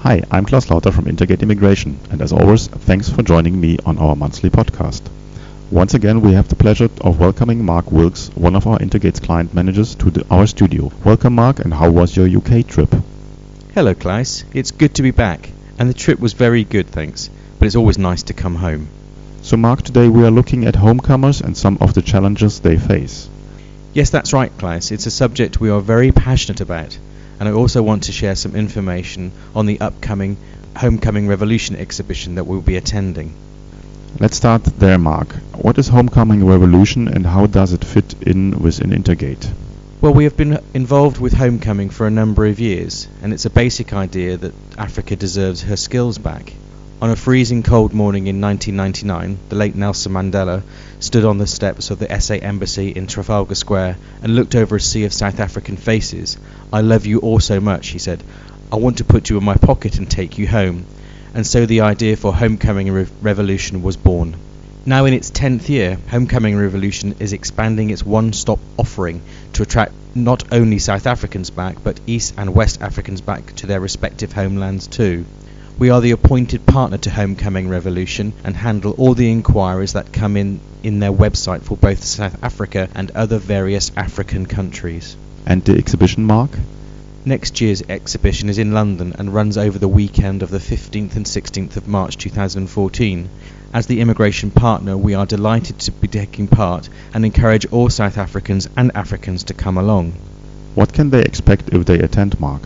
Hi, I'm Klaus Lauter from Intergate Immigration, and as always, thanks for joining me on our monthly podcast. Once again, we have the pleasure of welcoming Mark Wilkes, one of our Intergate's client managers, to our studio. Welcome, Mark, and how was your UK trip? Hello, Klaus. It's good to be back, and the trip was very good, thanks, but it's always nice to come home. So, Mark, today we are looking at homecomers and some of the challenges they face. Yes, that's right, Klaus. It's a subject we are very passionate about, and I also want to share some information on the upcoming Homecoming Revolution exhibition that we'll be attending. Let's start there, Mark. What is Homecoming Revolution and how does it fit in within Intergate? Well, we have been involved with Homecoming for a number of years, and it's a basic idea that Africa deserves her skills back. On a freezing cold morning in 1999, the late Nelson Mandela stood on the steps of the SA Embassy in Trafalgar Square and looked over a sea of South African faces. "I love you all so much," he said. "I want to put you in my pocket and take you home." And so the idea for Homecoming Revolution was born. Now in its 10th year, Homecoming Revolution is expanding its one-stop offering to attract not only South Africans back, but East and West Africans back to their respective homelands too. We are the appointed partner to Homecoming Revolution and handle all the inquiries that come in their website for both South Africa and other various African countries. And the exhibition, Mark? Next year's exhibition is in London and runs over the weekend of the 15th and 16th of March 2014. As the immigration partner, we are delighted to be taking part and encourage all South Africans and Africans to come along. What can they expect if they attend, Mark?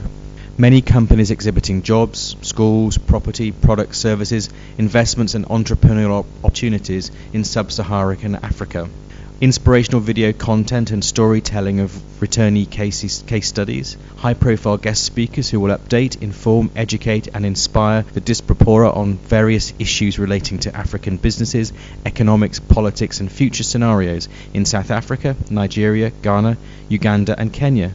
Many companies exhibiting jobs, schools, property, products, services, investments and entrepreneurial opportunities in sub-Saharan Africa. Inspirational video content and storytelling of returnee case studies. High-profile guest speakers who will update, inform, educate and inspire the diaspora on various issues relating to African businesses, economics, politics and future scenarios in South Africa, Nigeria, Ghana, Uganda and Kenya.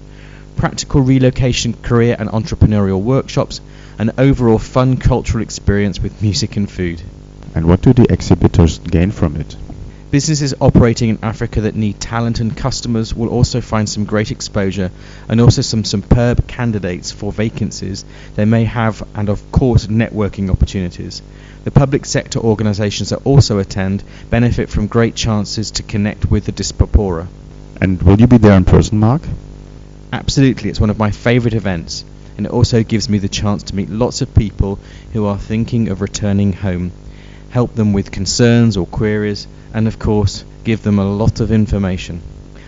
Practical relocation, career and entrepreneurial workshops, an overall fun cultural experience with music and food. And what do the exhibitors gain from it? Businesses operating in Africa that need talent and customers will also find some great exposure and also some superb candidates for vacancies they may have, and of course networking opportunities. The public sector organisations that also attend benefit from great chances to connect with the diaspora. And will you be there in person, Mark? Absolutely, it's one of my favourite events, and it also gives me the chance to meet lots of people who are thinking of returning home, help them with concerns or queries, and of course give them a lot of information.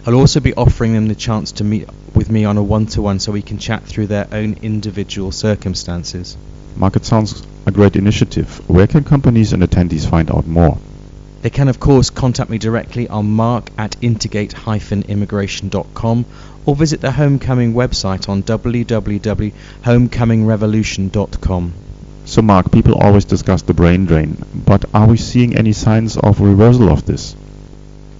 I'll also be offering them the chance to meet with me on a one-to-one so we can chat through their own individual circumstances. Mark, it sounds a great initiative. Where can companies and attendees find out more? They can of course contact me directly on mark@intergate-immigration.com or visit the Homecoming website on www.homecomingrevolution.com. So Mark, people always discuss the brain drain, but are we seeing any signs of a reversal of this?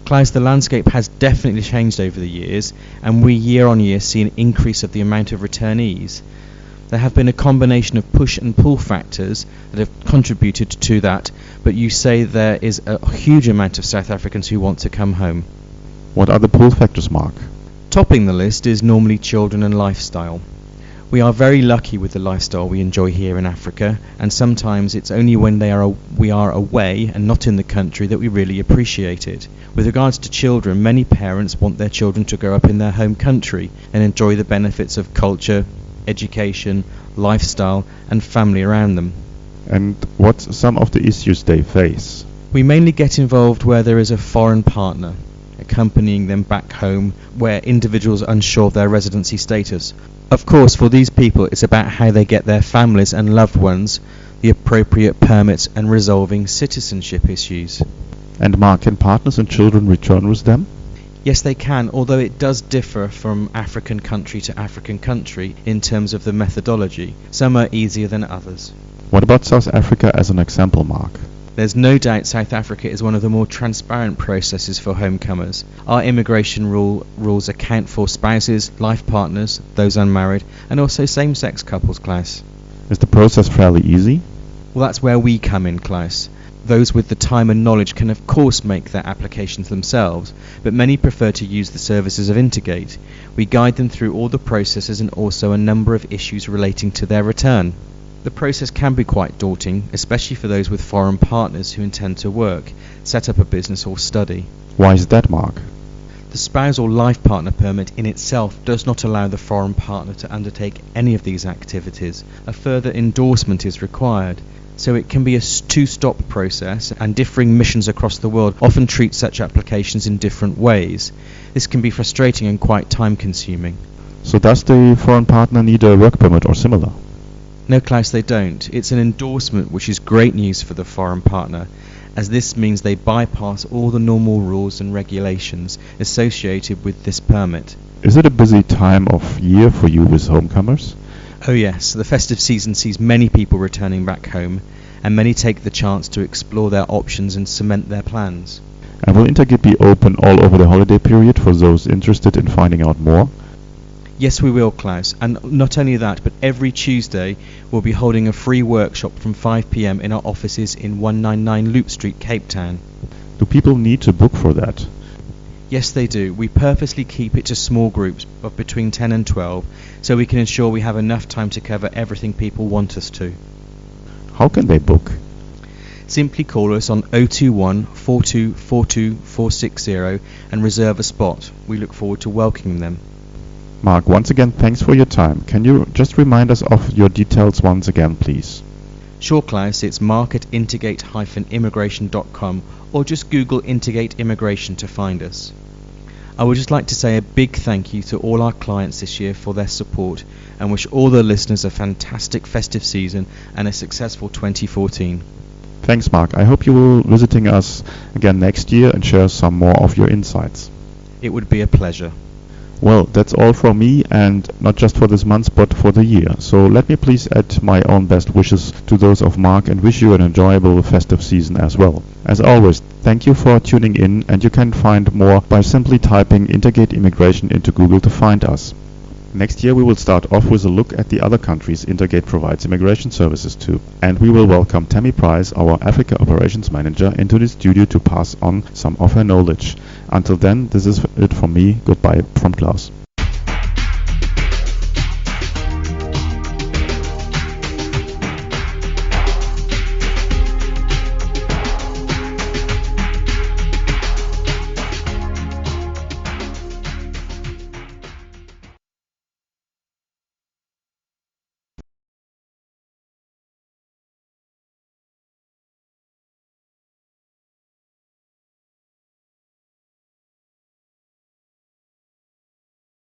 Klaus, the landscape has definitely changed over the years, and we year on year see an increase of the amount of returnees. There have been a combination of push and pull factors that have contributed to that, but you say there is a huge amount of South Africans who want to come home. What are the pull factors, Mark? Topping the list is normally children and lifestyle. We are very lucky with the lifestyle we enjoy here in Africa, and sometimes it's only when we are away and not in the country that we really appreciate it. With regards to children, many parents want their children to grow up in their home country and enjoy the benefits of culture, education, lifestyle and family around them. And what's some of the issues they face? We mainly get involved where there is a foreign partner accompanying them back home, where individuals are unsure of their residency status. Of course, for these people it's about how they get their families and loved ones the appropriate permits and resolving citizenship issues. And Mark, can partners and children return with them? Yes, they can, although it does differ from African country to African country in terms of the methodology. Some are easier than others. What about South Africa as an example, Mark? There's no doubt South Africa is one of the more transparent processes for homecomers. Our immigration rules account for spouses, life partners, those unmarried, and also same-sex couples, Klaus. Is the process fairly easy? Well, that's where we come in, Klaus. Those with the time and knowledge can of course make their applications themselves, but many prefer to use the services of Intergate. We guide them through all the processes and also a number of issues relating to their return. The process can be quite daunting, especially for those with foreign partners who intend to work, set up a business or study. Why is that, Mark? The spouse or life partner permit in itself does not allow the foreign partner to undertake any of these activities. A further endorsement is required, so it can be a two-stop process, and differing missions across the world often treat such applications in different ways. This can be frustrating and quite time-consuming. So does the foreign partner need a work permit or similar? No, Klaus, they don't. It's an endorsement, which is great news for the foreign partner, as this means they bypass all the normal rules and regulations associated with this permit. Is it a busy time of year for you with homecomers? Oh yes, the festive season sees many people returning back home, and many take the chance to explore their options and cement their plans. And will Intergate be open all over the holiday period for those interested in finding out more? Yes, we will, Klaus, and not only that, but every Tuesday we'll be holding a free workshop from 5 p.m. in our offices in 199 Loop Street, Cape Town. Do people need to book for that? Yes, they do. We purposely keep it to small groups of between 10 and 12, so we can ensure we have enough time to cover everything people want us to. How can they book? Simply call us on 021 4242 460 and reserve a spot. We look forward to welcoming them. Mark, once again, thanks for your time. Can you just remind us of your details once again, please? Sure, Klaus, it's mark@intergate-immigration.com, or just Google Intergate Immigration to find us. I would just like to say a big thank you to all our clients this year for their support, and wish all the listeners a fantastic festive season and a successful 2014. Thanks, Mark. I hope you will visiting us again next year and share some more of your insights. It would be a pleasure. Well, that's all from me, and not just for this month but for the year. So let me please add my own best wishes to those of Mark and wish you an enjoyable festive season as well. As always, thank you for tuning in, and you can find more by simply typing Intergate Immigration into Google to find us. Next year we will start off with a look at the other countries Intergate provides immigration services to, and we will welcome Tammy Price, our Africa Operations Manager, into the studio to pass on some of her knowledge. Until then, this is it from me. Goodbye from Klaus.